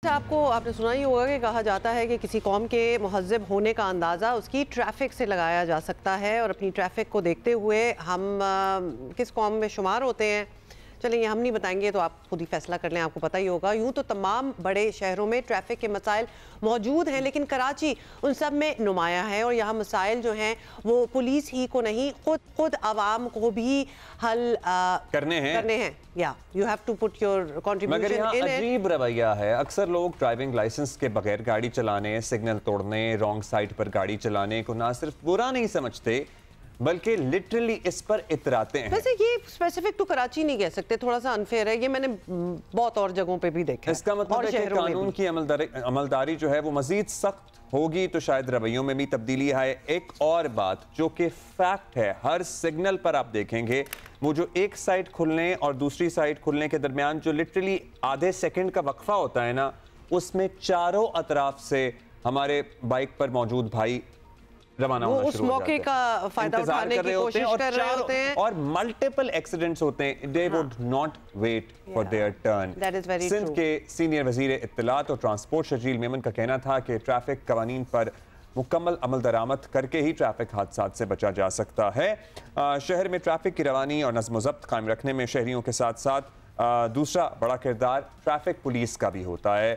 आपको आपने सुना ही होगा कि कहा जाता है कि किसी कौम के महज़्ज़ब होने का अंदाज़ा उसकी ट्रैफ़िक से लगाया जा सकता है और अपनी ट्रैफ़िक को देखते हुए हम किस कौम में शुमार होते हैं। चलिए, ये हम नहीं बताएंगे, तो आप खुद ही फैसला कर लें, आपको पता ही होगा। यूँ तो तमाम बड़े शहरों में ट्रैफ़िक के मसाइल मौजूद हैं, लेकिन कराची उन सब में नुमाया है और यहाँ मसाइल जो हैं वो पुलिस ही को नहीं, खुद आवाम को भी हल करने हैं। या you have to put your contribution in it. अजीब रवैया है, अक्सर लोग ड्राइविंग लाइसेंस के बगैर गाड़ी चलाने, सिग्नल तोड़ने, रॉन्ग साइड पर गाड़ी चलाने को ना सिर्फ बुरा नहीं समझते बल्कि लिटरली इस पर इतराते हैं। वैसे ये स्पेसिफिक टू कराची नहीं कह सकते, थोड़ा सा अनफेयर है, ये मैंने बहुत और जगहों पे भी देखा है। इसका मतलब है कि कानून की अमलदारी जो है वो मजीद सख्त होगी तो शायद रवैयों में भी तब्दीली आए। एक और बात जो कि फैक्ट है, हर सिग्नल पर आप देखेंगे वो जो एक साइड खुलने और दूसरी साइड खुलने के दरमियान जो लिटरली आधे सेकंड का वक्फा होता है ना, उसमें चारों अतराफ से हमारे बाइक पर मौजूद भाई रवाना होना शुरू हो जाते हैं, उस मौके का फायदा उठाने की कोशिश कर रहे होते हैं और मल्टीपल एक्सीडेंट्स होते हैं। They would not wait for their turn. Sindh के सीनियर वजीर इत्तलात और ट्रांसपोर्ट शजील मेमन का कहना था कि ट्रैफिक कवानीन पर मुकम्मल अमल दरामद करके ही ट्रैफिक हादसात से बचा जा सकता है। शहर में ट्रैफिक की रवानी और नज़्म ज़ब्त कायम रखने में शहरियों के साथ साथ दूसरा बड़ा किरदार ट्रैफिक पुलिस का भी होता है।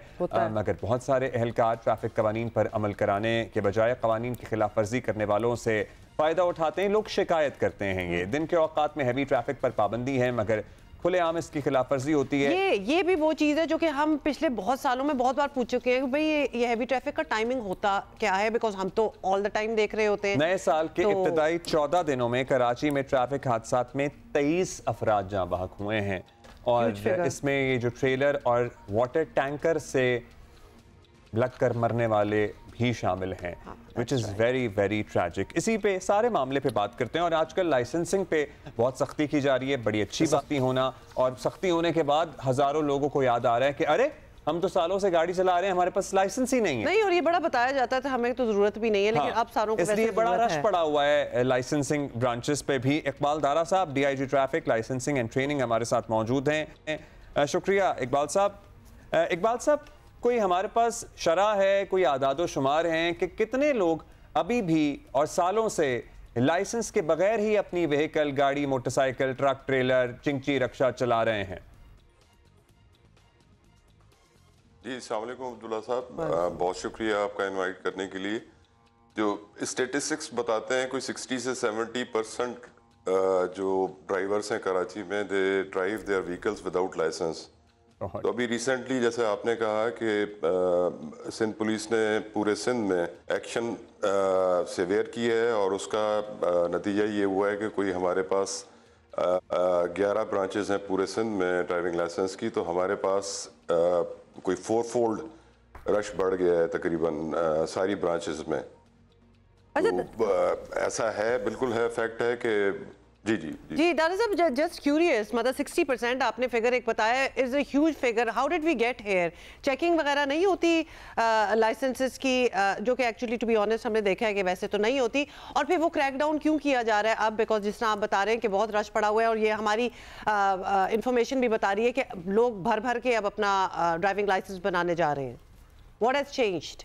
मगर बहुत सारे अहलकार ट्रैफिक कवानीन पर अमल कराने के बजाय कवानीन की खिलाफ वर्जी करने वालों से फ़ायदा उठाते हैं। लोग शिकायत करते हैं ये दिन के औकात में हैवी ट्रैफिक पर पाबंदी है मगर खुलेआम इसकी खिलाफ वर्जी होती है। ये भी वो चीज़ है जो कि हम पिछले बहुत सालों में बहुत बार पूछ चुके हैं कि भाई ये हैवी ट्रैफिक का टाइमिंग होता क्या है, बिकॉज हम तो ऑल द टाइम देख रहे होते हैं। नए साल के इब्तदाई 14 दिनों में कराची में ट्रैफिक हादसात में 23 अफराद जाँ बहक हुए हैं और इसमें ये जो ट्रेलर और वाटर टैंकर से लगकर मरने वाले भी शामिल हैं, which is very very tragic. इसी पे सारे मामले पे बात करते हैं और आजकल लाइसेंसिंग पे बहुत सख्ती की जा रही है, बड़ी अच्छी सख्ती होना, और सख्ती होने के बाद हज़ारों लोगों को याद आ रहा है कि अरे हम तो सालों से गाड़ी चला रहे हैं, हमारे पास लाइसेंस ही नहीं है। नहीं, और ये बड़ा बताया जाता है तो हमें तो जरूरत भी नहीं है, लेकिन अब सारों को इसलिए बड़ा रश पड़ा हुआ है लाइसेंसिंग ब्रांचेस पे भी। इकबाल दारा साहब, DIG traffic licensing and training, हमारे साथ मौजूद हैं। शुक्रिया इकबाल साहब। इकबाल साहब, कोई हमारे पास शरह है, कोई आदादो शुमार हैं कि कितने लोग अभी भी और सालों से लाइसेंस के बगैर ही अपनी व्हीकल, गाड़ी, मोटरसाइकिल, ट्रक, ट्रेलर, चिंची, रक्षा चला रहे हैं? जी, अस्सलाम वालेकुम अब्दुल्ला साहब, बहुत शुक्रिया आपका इनवाइट करने के लिए। जो स्टेटिस्टिक्स बताते हैं कोई 60 से 70% जो ड्राइवर्स हैं कराची में, they drive their vehicles without licence. तो अभी रिसेंटली जैसे आपने कहा कि सिंध पुलिस ने पूरे सिंध में एक्शन सेवेयर की है और उसका नतीजा ये हुआ है कि कोई हमारे पास 11 ब्रांचेस हैं पूरे सिंध में ड्राइविंग लाइसेंस की, तो हमारे पास कोई 4-fold रश बढ़ गया है तकरीबन सारी ब्रांचेस में। तो ऐसा है, बिल्कुल है, फैक्ट है कि जी जी जी दादा साहब, जस्ट क्यूरियस, मतलब 60% आपने फिगर एक बताया, is a huge figure. How did we get here? Checking वगैरह नहीं होती लाइसेंसेस की, जो कि एक्चुअली टू बी ऑनेस्ट हमने देखा है कि वैसे तो नहीं होती, और फिर वो क्रैकडाउन क्यों किया जा रहा है अब? बिकॉज जिस तरह आप बता रहे हैं कि बहुत रश पड़ा हुआ है और ये हमारी इंफॉर्मेशन भी बता रही है कि लोग भर भर के अब अपना ड्राइविंग लाइसेंस बनाने जा रहे हैं। What has changed?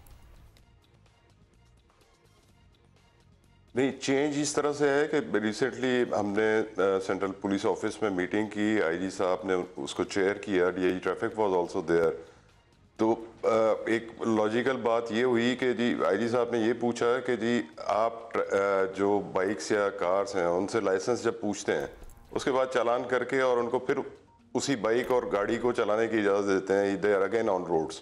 नहीं, चेंज इस तरह से है कि रिसेंटली हमने सेंट्रल पुलिस ऑफिस में मीटिंग की, आईजी साहब ने उसको चेयर किया, DIG traffic was also there. तो एक लॉजिकल बात ये हुई कि जी आईजी साहब ने ये पूछा कि जी आप जो बाइक्स या कार्स हैं उनसे लाइसेंस जब पूछते हैं उसके बाद चालान करके और उनको फिर उसी बाइक और गाड़ी को चलाने की इजाज़त देते हैं, they are again on roads.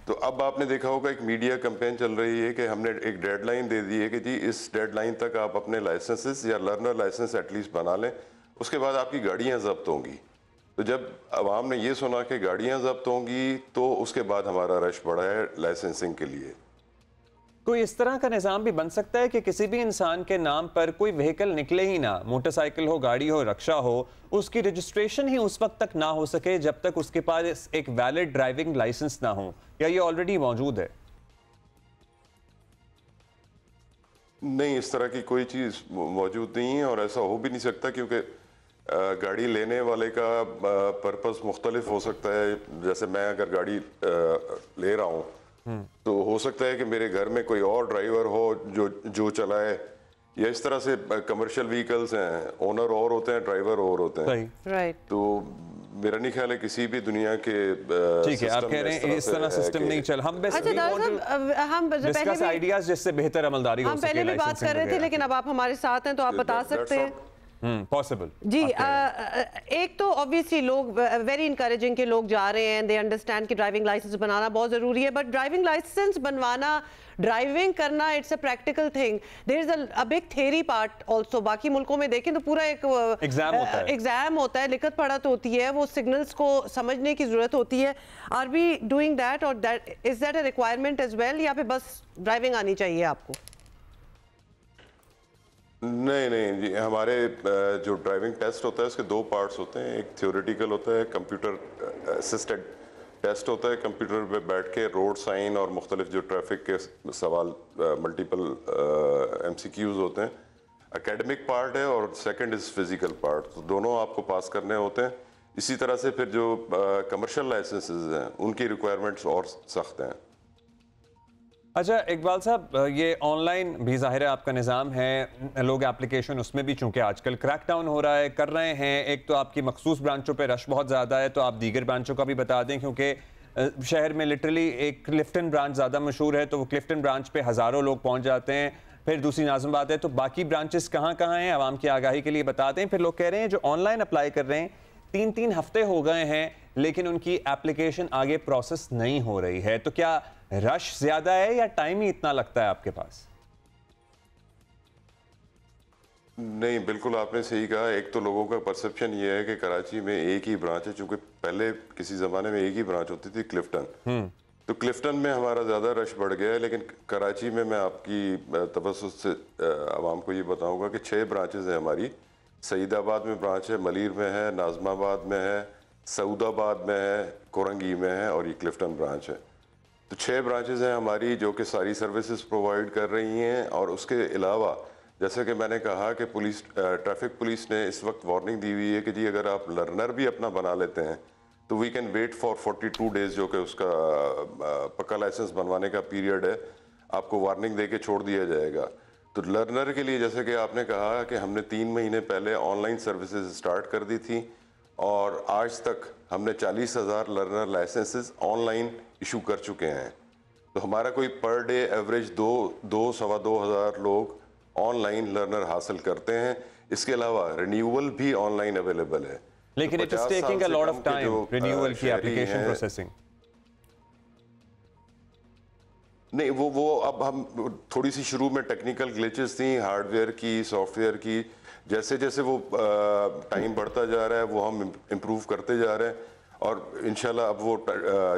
तो अब आपने देखा होगा एक मीडिया कैंपेन चल रही है कि हमने एक डेडलाइन दे दी है कि जी इस डेडलाइन तक आप अपने लाइसेंसेस या लर्नर लाइसेंस एटलीस्ट बना लें, उसके बाद आपकी गाड़ियां जब्त होंगी। तो जब आवाम ने ये सुना कि गाड़ियां जब्त होंगी तो उसके बाद हमारा रश बढ़ा है लाइसेंसिंग के लिए। कोई इस तरह का निज़ाम भी बन सकता है कि किसी भी इंसान के नाम पर कोई व्हीकल निकले ही ना, मोटरसाइकिल हो, गाड़ी हो, रक्षा हो, उसकी रजिस्ट्रेशन ही उस वक्त तक ना हो सके जब तक उसके पास एक वैलिड ड्राइविंग लाइसेंस ना हो, या ये ऑलरेडी मौजूद है? नहीं, इस तरह की कोई चीज़ मौजूद नहीं है और ऐसा हो भी नहीं सकता, क्योंकि गाड़ी लेने वाले का पर्पस मुख्तलिफ हो सकता है। जैसे मैं अगर गाड़ी ले रहा हूँ तो हो सकता है कि मेरे घर में कोई और ड्राइवर हो जो चलाए, या इस तरह से कमर्शियल व्हीकल्स हैं, ओनर और होते हैं, ड्राइवर और होते हैं। राइट। तो मेरा नहीं ख्याल है किसी भी दुनिया के ठीक है, आप कह रहे हैं इस तरह सिस्टम नहीं चल। हम हम डिस्कस आइडियाज जिससे बेहतर अमलदारी हो सके। हम पहले भी बात कर रहे थे, लेकिन अब आप हमारे साथ हैं तो आप बता सकते हैं। पॉसिबल जी। एक तो ऑब्वियसली लोग वेरी इंकरेजिंग के लोग जा रहे हैं, दे अंडरस्टैंड कि ड्राइविंग लाइसेंस बनाना बहुत ज़रूरी है, बट ड्राइविंग लाइसेंस बनवाना, ड्राइविंग करना, it's a practical thing. There is a big theory part also. बाकी मुल्कों में देखें तो पूरा एक एग्जाम होता है, लिखत पढ़त होती है, वो सिग्नल्स को समझने की जरूरत होती है। आर वी डूइंग दैट, और that is that a requirement as well, या फिर बस ड्राइविंग आनी चाहिए आपको? नहीं जी, हमारे जो ड्राइविंग टेस्ट होता है उसके दो पार्ट्स होते हैं। एक थ्योरेटिकल होता है, कंप्यूटर असिस्टेड टेस्ट होता है, कंप्यूटर पे बैठ के रोड साइन और मुख्तलिफ जो ट्रैफिक के सवाल, मल्टीपल MCQs होते हैं। एकेडमिक पार्ट है और सेकंड इज़ फिजिकल पार्ट, तो दोनों आपको पास करने होते हैं। इसी तरह से फिर जो कमर्शियल लाइसेंसेस हैं उनकी रिक्वायरमेंट्स और सख्त हैं। अच्छा इकबाल साहब, ये ऑनलाइन भी ज़ाहिर है आपका निज़ाम है, लोग एप्लीकेशन उसमें भी चूंकि आजकल क्रैकडाउन हो रहा है कर रहे हैं। एक तो आपकी मखसूस ब्रांचों पे रश बहुत ज़्यादा है, तो आप दीगर ब्रांचों का भी बता दें, क्योंकि शहर में लिटरली एक क्लिफ्टन ब्रांच ज़्यादा मशहूर है, तो वो क्लिफ्टन ब्रांच पे हज़ारों लोग पहुँच जाते हैं। फिर दूसरी नाज़म बात है, तो बाकी ब्रांचेस कहाँ कहाँ हैं, आवाम की आगाही के लिए बता दें। फिर लोग कह रहे हैं जो ऑनलाइन अप्लाई कर रहे हैं 3-3 हफ्ते हो गए हैं, लेकिन उनकी एप्लीकेशन आगे प्रोसेस नहीं हो रही है। तो क्या रश ज्यादा है या टाइम ही इतना लगता है आपके पास? नहीं, बिल्कुल आपने सही कहा। एक तो लोगों का परसेप्शन ये है कि कराची में एक ही ब्रांच है, चूंकि पहले किसी जमाने में एक ही ब्रांच होती थी, क्लिफ्टन। तो क्लिफ्टन में हमारा ज़्यादा रश बढ़ गया है, लेकिन कराची में मैं आपकी तवज्जुह से आवाम को ये बताऊंगा कि 6 ब्रांचेज हैं हमारी। सईदाबाद में ब्रांच है, मलीर में है, नाजमाबाद में है, सऊदाबाद में है, कोरंगी में है, और ये क्लिफ्टन ब्रांच है। तो 6 ब्रांचेज हैं हमारी जो कि सारी सर्विसेज प्रोवाइड कर रही हैं। और उसके अलावा जैसे कि मैंने कहा कि ट्रैफिक पुलिस ने इस वक्त वार्निंग दी हुई है कि जी अगर आप लर्नर भी अपना बना लेते हैं तो we can wait for 42 days, जो कि उसका पक्का लाइसेंस बनवाने का पीरियड है, आपको वार्निंग दे के छोड़ दिया जाएगा। तो लर्नर के लिए जैसे कि आपने कहा कि हमने 3 महीने पहले ऑनलाइन सर्विसेज स्टार्ट कर दी थी, और आज तक हमने 40,000 लर्नर लाइसेंसेस ऑनलाइन इशू कर चुके हैं। तो हमारा कोई पर डे एवरेज 2-2.25 हज़ार लोग ऑनलाइन लर्नर हासिल करते हैं। इसके अलावा रिन्यूअल भी ऑनलाइन अवेलेबल है, लेकिन it is taking a lot of time renewal की एप्लीकेशन प्रोसेसिंग। नहीं, वो अब हम थोड़ी सी शुरू में टेक्निकल ग्लिचेस थी, हार्डवेयर की, सॉफ्टवेयर की। जैसे जैसे वो टाइम बढ़ता जा रहा है वो हम इम्प्रूव करते जा रहे हैं, और इंशाल्लाह अब वो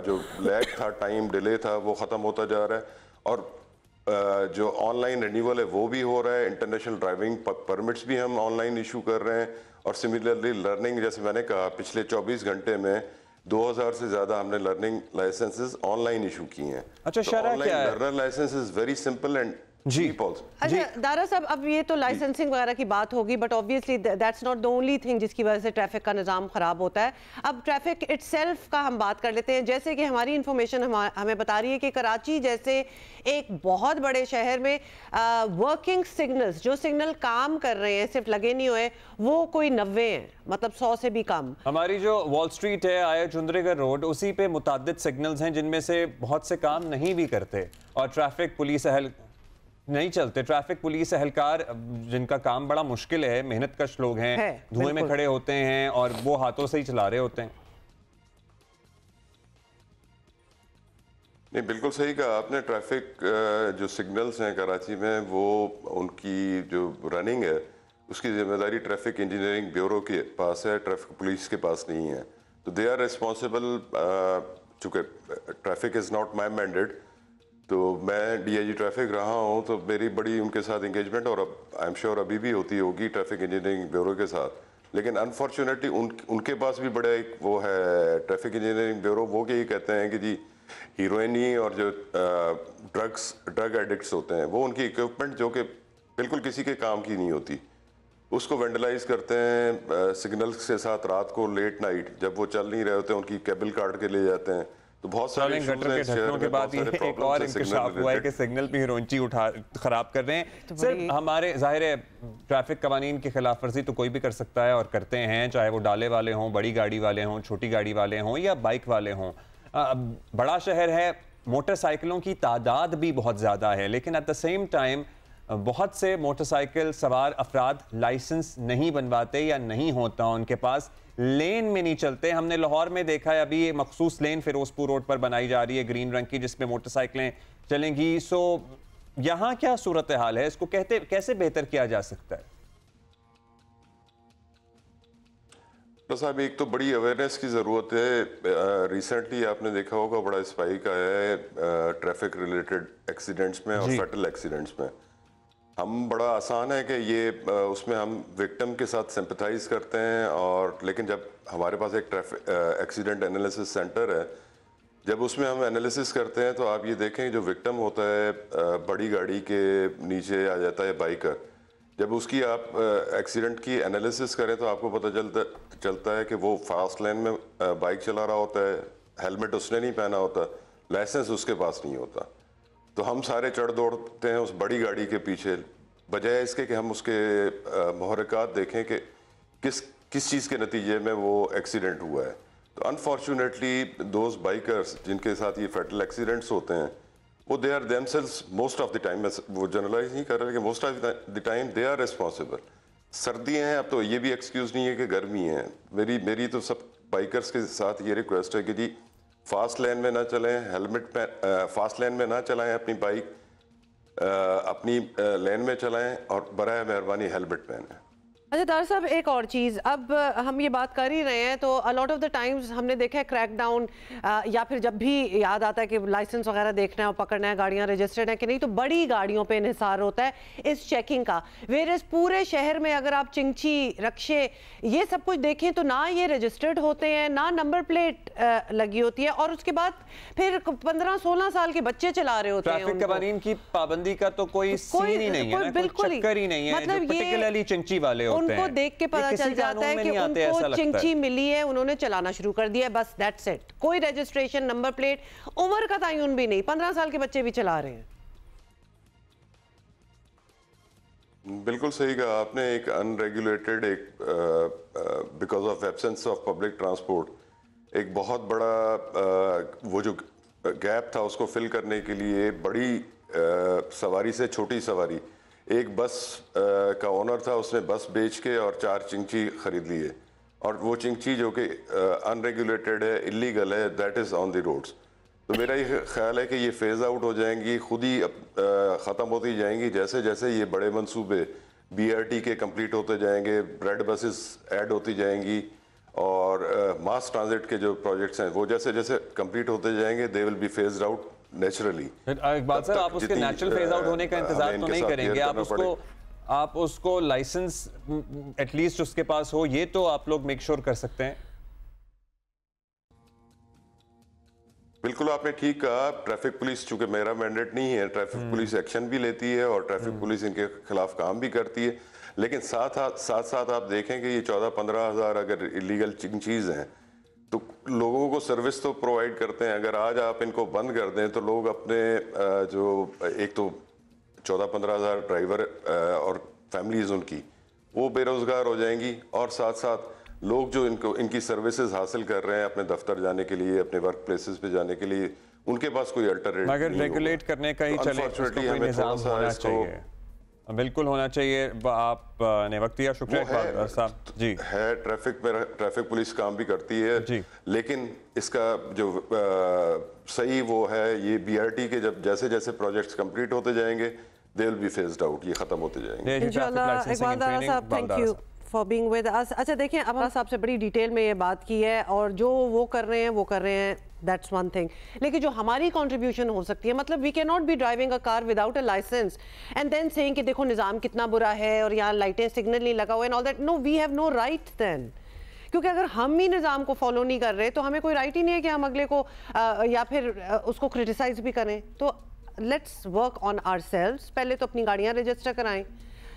जो लैग था, टाइम डिले था, वो ख़त्म होता जा रहा है। और जो ऑनलाइन रिन्यूअल है वो भी हो रहा है। इंटरनेशनल ड्राइविंग परमिट्स भी हम ऑनलाइन इशू कर रहे हैं। और सिमिलरली लर्निंग, जैसे मैंने कहा, पिछले 24 घंटे में 2000 से ज़्यादा हमने लर्निंग लाइसेंसेस ऑनलाइन इशू किए हैं। अच्छा, शरह क्या है? Learner licence is very simple and जी। अच्छा दारा साहब, अब ये तो लाइसेंसिंग वगैरह की बात होगी, but obviously that's not the only thing जिसकी वजह से ट्रैफिक का निज़ाम ख़राब होता है। अब ट्रैफिक इटसेल्फ का हम बात कर लेते हैं। जैसे कि हमारी इंफॉर्मेशन हमें बता रही है कि कराची जैसे एक बहुत बड़े शहर में वर्किंग सिग्नल्स, जो सिग्नल काम कर रहे हैं, सिर्फ लगे नहीं हुए, वो कोई 90 हैं, मतलब 100 से भी कम। हमारी जो वॉल स्ट्रीट है, आया चुंदरीगर रोड, उसी पे मुताद्दिद सिग्नल्स हैं जिनमें से बहुत से काम नहीं भी करते, और ट्रैफिक पुलिस नहीं चलते। ट्रैफिक पुलिस एहलकार जिनका काम बड़ा मुश्किल है, मेहनत कश लोग हैं, धुएं में खड़े होते हैं और वो हाथों से ही चला रहे होते हैं। नहीं, बिल्कुल सही कहा आपने। ट्रैफिक जो सिग्नल्स हैं कराची में, वो उनकी जो रनिंग है उसकी जिम्मेदारी ट्रैफिक इंजीनियरिंग ब्यूरो के पास है, ट्रैफिक पुलिस के पास नहीं है। तो दे आर रिस्पॉन्सिबल। चूँकि traffic is not my mandate, तो मैं DIG ट्रैफिक रहा हूँ, तो मेरी बड़ी उनके साथ इंगेजमेंट, और अब आई एम श्योर अभी भी होती होगी ट्रैफिक इंजीनियरिंग ब्यूरो के साथ। लेकिन अनफॉर्चुनेटली उनके पास भी बड़ा एक वो है ट्रैफिक इंजीनियरिंग ब्यूरो, वो यही कहते हैं कि जी हीरोइनी और जो ड्रग एडिक्ट्स होते हैं, वो उनकी इक्विपमेंट जो कि बिल्कुल किसी के काम की नहीं होती, उसको वेंडलाइज करते हैं सिग्नल्स के साथ रात को लेट नाइट जब वो चल नहीं रहे होते उनकी केबल काट के ले जाते हैं। तो बहुत सारे गटर के ढक्कनों के बाद ये एक और इंकशाफ हुआ है कि सिग्नल भी हिरोइंची उठा खराब कर रहे हैं। तो सिर्फ हमारे जाहिर है ट्रैफिक कवानीन की खिलाफ वर्जी तो कोई भी कर सकता है और करते हैं, चाहे वो डाले वाले हों, बड़ी गाड़ी वाले हों, छोटी गाड़ी वाले हों या बाइक वाले हों। बड़ा शहर है, मोटरसाइकिलों की तादाद भी बहुत ज़्यादा है, लेकिन एट द सेम टाइम बहुत से मोटरसाइकिल सवार अफराद लाइसेंस नहीं बनवाते या नहीं होता उनके पास, लेन में नहीं चलते। हमने लाहौर में देखा है अभी ये मखसूस लेन फिरोजपुर रोड पर बनाई जा रही है ग्रीन रंग की, जिसमें मोटरसाइकिलें चलेंगी। सो यहाँ क्या सूरत हाल है, इसको कैसे बेहतर किया जा सकता है? तो साहब एक तो बड़ी अवेयरनेस की ज़रूरत है। रिसेंटली आपने देखा होगा बड़ा स्पाइक आया है ट्रैफिक रिलेटेड एक्सीडेंट्स में और फैटल एक्सीडेंट्स में। हम बड़ा आसान है कि ये उसमें हम विक्टिम के साथ सिंपथाइज करते हैं, और लेकिन जब हमारे पास एक ट्रैफिक एक्सीडेंट एनालिसिस सेंटर है, जब उसमें हम एनालिसिस करते हैं तो आप ये देखें जो विक्टिम होता है बड़ी गाड़ी के नीचे आ जाता है बाइकर, जब उसकी आप एक्सीडेंट की एनालिसिस करें तो आपको पता चलता है कि वो फास्ट लेन में बाइक चला रहा होता है, हेलमेट उसने नहीं पहना होता, लाइसेंस उसके पास नहीं होता। तो हम सारे चढ़ दौड़ते हैं उस बड़ी गाड़ी के पीछे, बजाय इसके कि हम उसके मुहर्रिकात देखें कि किस चीज़ के नतीजे में वो एक्सीडेंट हुआ है। तो अनफॉर्चुनेटली दोज बाइकर्स जिनके साथ ये फैटल एक्सीडेंट्स होते हैं वो they are themselves most of the time, वो जनरलाइज नहीं कर रहे लेकिन most of the time they are responsible. सर्दियाँ हैं, अब तो ये भी एक्सक्यूज़ नहीं है कि गर्मी है। मेरी तो सब बाइकर्स के साथ ये रिक्वेस्ट है कि जी फास्ट लेन में ना चलें, हेलमेट फास्ट लेन में ना चलाएं अपनी बाइक, अपनी लेन में चलाएं और बराए मेहरबानी हेलमेट पहनें। अच्छा दार साहब, एक और चीज़, अब हम ये बात कर ही रहे हैं तो अलॉट ऑफ द टाइम्स हमने देखा है क्रैकडाउन, या फिर जब भी याद आता है कि लाइसेंस वगैरह देखना है और पकड़ना है, गाड़ियां रजिस्टर्ड है कि नहीं, तो बड़ी गाड़ियों पे इन्हिसार होता है इस चेकिंग का। वेयर पूरे शहर में अगर आप चिंची, रक्शे, ये सब कुछ देखें तो ना ये रजिस्टर्ड होते हैं, ना नंबर प्लेट लगी होती है, और उसके बाद फिर 15-16 साल के बच्चे चला रहे होते हैं। ट्रैफिक कवानीन की पाबंदी का तो कोई सीन ही नहीं है, बिल्कुल ही नहीं है, मतलब पर्टिकुलरली चिंची वाले उनको देख के पता चल जाता है कि उनको चिंची मिली है, उन्होंने चलाना शुरू कर दिया, बस दैट्स इट। कोई रजिस्ट्रेशन, नंबर प्लेट, उम्र का तयन भी नहीं, 15 साल के बच्चे भी चला रहे हैं। बिल्कुल सही कहा आपने। एक अनरेगुलेटेड, एक because of absence of public transport, एक बहुत बड़ा वो जो गैप था उसको फिल करने के लिए बड़ी सवारी से छोटी सवारी, एक बस का ओनर था, उसने बस बेच के और 4 चिंची खरीद लिए, और वो चिंची जो कि अनरेगुलेटेड है, इलीगल है, that is on the roads. तो मेरा ये ख्याल है कि ये फेज आउट हो जाएंगी, खुद ही ख़त्म होती जाएंगी जैसे जैसे ये बड़े मंसूबे BRT के कंप्लीट होते जाएंगे, ब्रेड बसेस ऐड होती जाएंगी, और मास ट्रांजिट के जो प्रोजेक्ट्स हैं वो जैसे जैसे कंप्लीट होते जाएंगे, they will be phased out naturally. एक बात सर, आप उसके नेचुरल फेज आउट होने का इंतजार तो नहीं करेंगे, आप उसको लाइसेंस एटलीस्ट उसके पास हो, ये तो आप लोग मेक श्योर कर सकते हैं। बिल्कुल आपने ठीक कहा। ट्रैफिक पुलिस, चूंकि मेरा मैंडेट नहीं है, ट्रैफिक पुलिस एक्शन भी लेती है और ट्रैफिक पुलिस इनके खिलाफ काम भी करती है, लेकिन साथ साथ आप देखें कि ये 14-15 हज़ार अगर इलीगल चीज़ हैं तो लोगों को सर्विस तो प्रोवाइड करते हैं। अगर आज आप इनको बंद कर दें तो लोग अपने जो एक तो 14-15 हज़ार ड्राइवर और फैमिलीज उनकी वो बेरोजगार हो जाएंगी, और साथ साथ लोग जो इनकी सर्विसेज हासिल कर रहे हैं अपने दफ्तर जाने के लिए, अपने वर्क प्लेसेस पे जाने के लिए, उनके पास कोई अल्टरनेटिव नहीं होगा। रेगुलेट करने का ही चले, कोई निजाम होना चाहिए, बिल्कुल होना चाहिए। आपने वक्त दिया, शुक्रिया साहब जी। है ट्रैफिक पुलिस काम भी करती है जी, लेकिन इसका जो सही वो है, ये BRT के जब जैसे जैसे प्रोजेक्ट्स कंप्लीट होते जाएंगे, they will be phased out, ये खत्म होते जाएंगे इंशाल्लाह। इकबाल दारा साहब, thank you for being with us. अच्छा देखें, अब साहब से बड़ी डिटेल में ये बात की है, और जो वो कर रहे हैं दैट्स वन थिंग, लेकिन जो हमारी कंट्रीब्यूशन हो सकती है, मतलब we can not be driving a car without a licence and then saying कि देखो निज़ाम कितना बुरा है और यहाँ लाइटें, सिग्नल नहीं लगा हुआ and all that. No, we have no right then, क्योंकि अगर हम ही निज़ाम को फॉलो नहीं कर रहे तो हमें कोई राइट ही नहीं है कि हम अगले को या फिर उसको क्रिटिसाइज भी करें। तो लेट्स वर्क ऑन आवरसेल्व्स। पहले तो अपनी गाड़ियाँ रजिस्टर कराएं,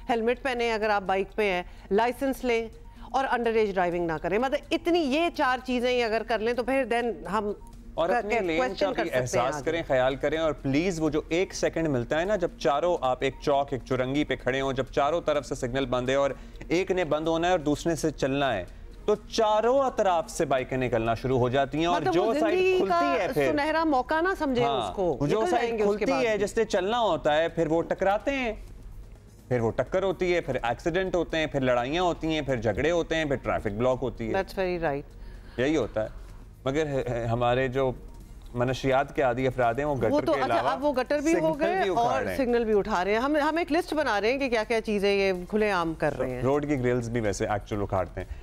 हेलमेट पहने अगर आप बाइक पे हैं, लाइसेंस लें और अंडर एज ड्राइविंग ना करें। मतलब इतनी ये 4 चीजें ही अगर कर लें तो फिर देन हम और अपने लेन का भी एहसास करें, ख्याल करें। और प्लीज वो जो 1 सेकंड मिलता है ना, जब चारों आप एक चौक एक चुरंगी पे खड़े हो, जब चारों तरफ से सिग्नल बंद है और एक ने बंद होना है और दूसरे से चलना है, तो चारों अतराफ से बाइकें निकलना शुरू हो जाती हैं। और जो साइड खुलती है फिर सुनहरा मौका ना समझे उसको, जो साइड खुलती है जिससे चलना होता है, फिर वो टकराते हैं, फिर वो टक्कर होती है, फिर एक्सीडेंट होते हैं, फिर लड़ाइयाँ होती हैं, फिर झगड़े होते हैं, फिर ट्रैफिक ब्लॉक होती है। That's very right. यही होता है। मगर हमारे जो मनशियात के आदि अफराद हैं वो गटर तो के अलावा अब वो गटर भी हो गए और सिग्नल भी उठा रहे हैं। हम एक लिस्ट बना रहे हैं कि क्या क्या चीजें ये खुलेआम कर रहे हैं। रोड की ग्रिल्स भी वैसे एक्चुअल उखाड़ते हैं।